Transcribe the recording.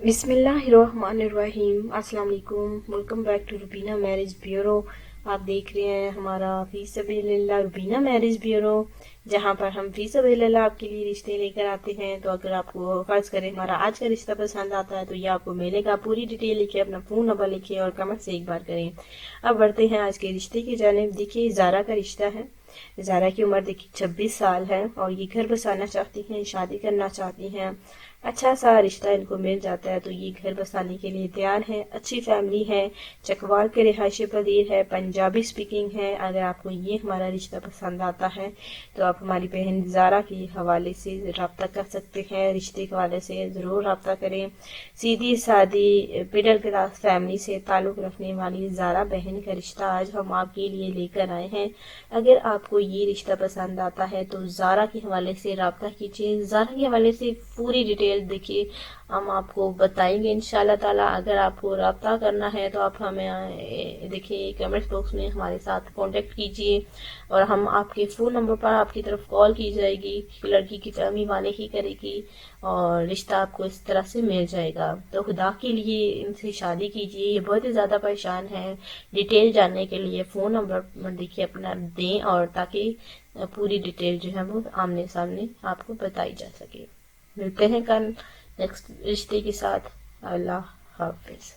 बिस्मिल्लाहिर्रहमानिर्रहीम। अस्सलाम वालेकुम। Welcome back to Rubina marriage bureau. आप देख रहे हैं हमारा फी सबीलिल्लाह रुबीना मैरिज ब्यूरो, जहां पर हम फी सबीलिल्लाह आपके लिए रिश्ते लेकर आते हैं। तो अगर आपको फर्ज करें हमारा आज का रिश्ता पसंद आता है तो ये आपको मिलेगा। पूरी डिटेल लिखे, अपना फ़ोन नंबर लिखे और कमेंट से एक बार करें। अब बढ़ते हैं आज के रिश्ते की जानिब। देखिए, ज़ारा का रिश्ता है। ज़ारा की उम्र देखिए 26 साल है और ये घर बसाना चाहती हैं, शादी करना चाहती हैं। अच्छा सा रिश्ता इनको मिल जाता है तो ये घर बसाने के लिए तैयार है। अच्छी फैमिली है, चकवाल के रिहायशी पदीर है, पंजाबी स्पीकिंग है। अगर आपको ये हमारा रिश्ता पसंद आता है तो आप हमारी बहन ज़ारा के हवाले से रब्ता कर सकते हैं। रिश्ते के हवाले से ज़रूर रब्ता करें। सीधी सादी मिडिल क्लास फैमिली से ताल्लुक़ रखने वाली ज़ारा बहन का रिश्ता आज हम आपके लिए लेकर आए हैं। अगर आपको ये रिश्ता पसंद आता है तो ज़ारा के हवाले से रब्ता कीजिए। ज़ारा के हवाले से पूरी डिटेल देखिए हम आपको बताएंगे इंशाल्लाह ताला। अगर आपको रब्ता करना है तो आप हमें देखिए कमेंट बॉक्स में हमारे साथ कांटेक्ट कीजिए और हम आपके फ़ोन नंबर पर आपकी तरफ कॉल की जाएगी। लड़की की फैमिली वाले ही करेगी और रिश्ता आपको इस तरह से मिल जाएगा। तो खुदा के लिए इनसे शादी कीजिए। ये बहुत ही ज़्यादा परेशान है। डिटेल जानने के लिए फ़ोन नंबर देखिए अपना दें और ताकि पूरी डिटेल जो है वो आमने सामने आपको बताई जा सके। मिलते हैं कल नेक्स्ट रिश्ते के साथ। अल्लाह हाफिज।